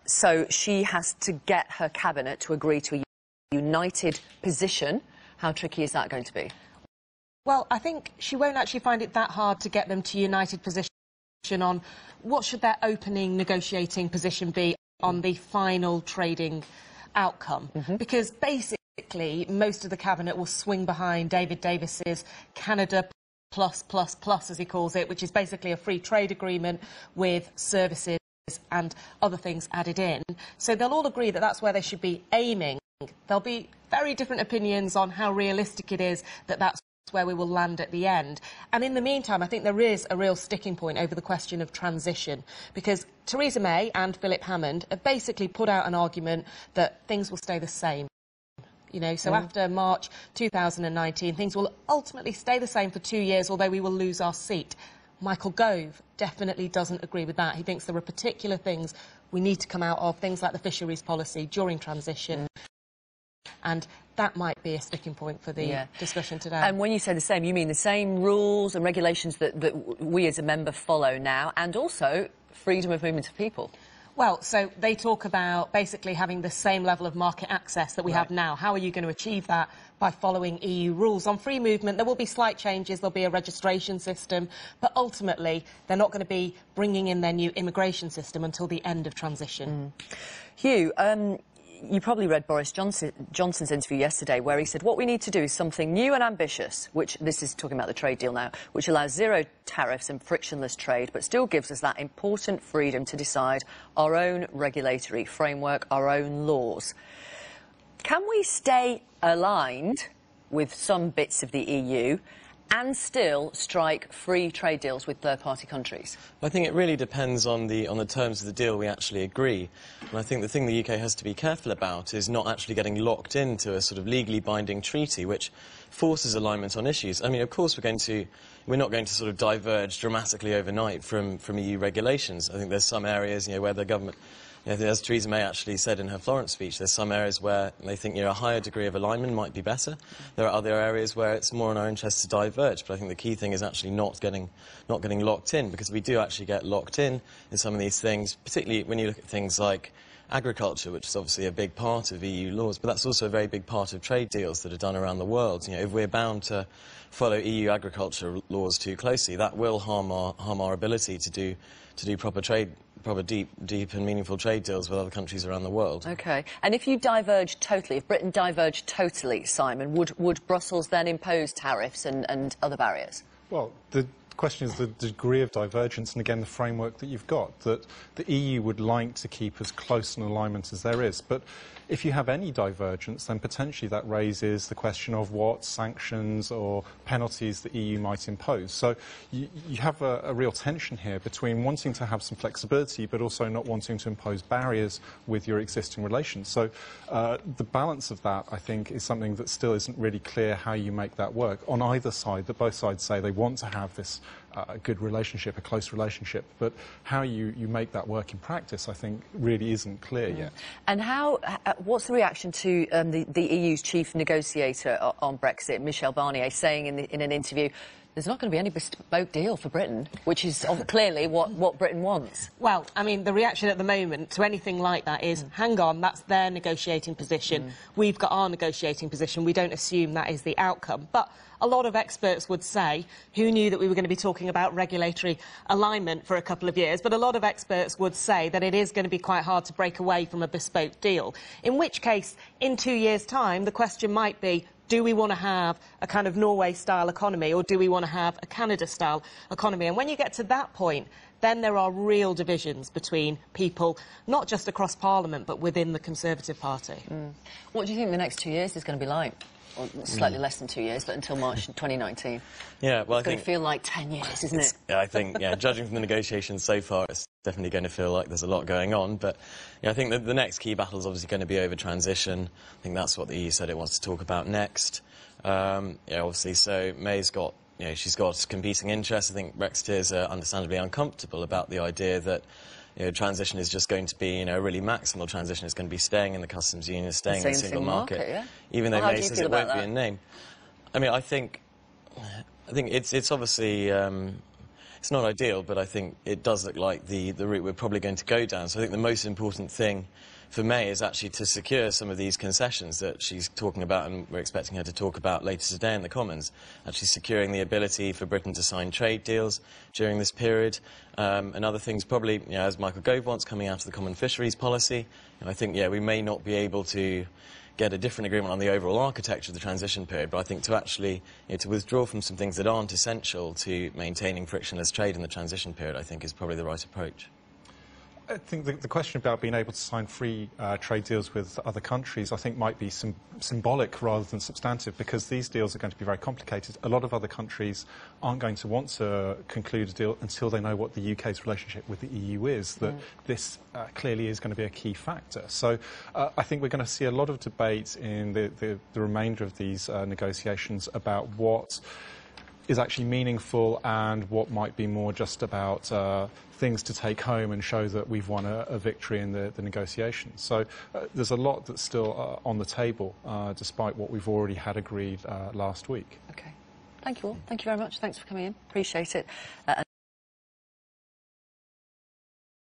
So she has to get her cabinet to agree to a united position. How tricky is that going to be? Well, I think she won't actually find it that hard to get them to united position on what should their opening negotiating position be on the final trading outcome. Because basically, most of the cabinet will swing behind David Davis's Canada plus, as he calls it, which is basically a free trade agreement with services and other things added in. So they'll all agree that that's where they should be aiming. There'll be very different opinions on how realistic it is that that's where we will land at the end. And in the meantime, I think there is a real sticking point over the question of transition, because Theresa May and Philip Hammond have basically put out an argument that things will stay the same. You know, so after March 2019, things will ultimately stay the same for 2 years, although we will lose our seat. Michael Gove definitely doesn't agree with that. He thinks there are particular things we need to come out of, things like the fisheries policy during transition. And that might be a sticking point for the discussion today. And when you say the same, you mean the same rules and regulations that we as a member follow now, and also freedom of movement of people? Well, so they talk about basically having the same level of market access that we have now. How are you going to achieve that? By following EU rules. On free movement, there will be slight changes. There'll be a registration system. But ultimately, they're not going to be bringing in their new immigration system until the end of transition. Hugh, you probably read Boris Johnson's interview yesterday, where he said what we need to do is something new and ambitious, which this is talking about the trade deal now, which allows zero tariffs and frictionless trade, but still gives us that important freedom to decide our own regulatory framework, our own laws. Can we stay aligned with some bits of the EU and still strike free trade deals with third-party countries? I think it really depends on the terms of the deal we actually agree. And I think the thing the UK has to be careful about is not actually getting locked into a sort of legally binding treaty which forces alignment on issues. I mean, of course, we're not going to sort of diverge dramatically overnight from EU regulations. I think there's some areas, where the government, as Theresa May actually said in her Florence speech, there's some areas where they think a higher degree of alignment might be better. There are other areas where it's more in our interest to diverge. But I think the key thing is actually not getting locked in, because we do actually get locked in some of these things, particularly when you look at things like agriculture, which is obviously a big part of EU laws, but that's also a very big part of trade deals that are done around the world. If we're bound to follow EU agriculture laws too closely, that will harm our ability to do proper deep and meaningful trade deals with other countries around the world. OK. And if you diverge totally, if Britain diverged totally, Simon, would Brussels then impose tariffs and other barriers? Well, the question is the degree of divergence and, again, the framework that you've got, that the EU would like to keep as close an alignment as there is. But if you have any divergence, then potentially that raises the question of what sanctions or penalties the EU might impose. So you have a real tension here between wanting to have some flexibility but also not wanting to impose barriers with your existing relations. So the balance of that, I think, is something that still isn't really clear how you make that work on either side, that both sides say they want to have this good relationship, a close relationship, but how you make that work in practice, I think, really isn't clear yet. And what's the reaction to the EU's chief negotiator on Brexit, Michel Barnier, saying in an interview, there's not going to be any bespoke deal for Britain, which is clearly what Britain wants? Well, I mean, the reaction at the moment to anything like that is, hang on, that's their negotiating position. We've got our negotiating position. We don't assume that is the outcome. But a lot of experts would say, who knew that we were going to be talking about regulatory alignment for a couple of years, but a lot of experts would say that it is going to be quite hard to break away from a bespoke deal. In which case, in 2 years' time, the question might be, do we want to have a kind of Norway-style economy, or do we want to have a Canada-style economy? And when you get to that point, then there are real divisions between people, not just across Parliament, but within the Conservative Party. What do you think the next 2 years is going to be like? Or slightly less than 2 years, but until March 2019. Yeah, well, it's going to feel like 10 years, isn't it? Yeah, I think, judging from the negotiations so far, it's definitely going to feel like there's a lot going on. But I think that the next key battle is obviously going to be over transition. I think that's what the EU said it wants to talk about next. Obviously, so May's got, she's got competing interests. I think Brexiteers are understandably uncomfortable about the idea that transition is just going to be, a really maximal transition. It's going to be staying in the customs union, staying in the single market, even though May says it won't be in name. I mean, I think it's obviously it's not ideal, but I think it does look like the route we're probably going to go down. So I think the most important thing for May is actually to secure some of these concessions that she's talking about, and we're expecting her to talk about later today in the Commons, actually securing the ability for Britain to sign trade deals during this period, and other things probably, you know, as Michael Gove wants, coming out of the common fisheries policy. And I think, yeah, we may not be able to get a different agreement on the overall architecture of the transition period, but I think to actually, you know, to withdraw from some things that aren't essential to maintaining frictionless trade in the transition period, I think is probably the right approach. I think the question about being able to sign free trade deals with other countries, I think, might be symbolic rather than substantive, because these deals are going to be very complicated. A lot of other countries aren't going to want to conclude a deal until they know what the UK's relationship with the EU is, that this clearly is going to be a key factor. So I think we're going to see a lot of debate in the remainder of these negotiations about what is actually meaningful and what might be more just about things to take home and show that we've won a victory in the negotiations. So there's a lot that's still on the table, despite what we've already had agreed last week. OK. Thank you all. Thank you very much. Thanks for coming in. Appreciate it.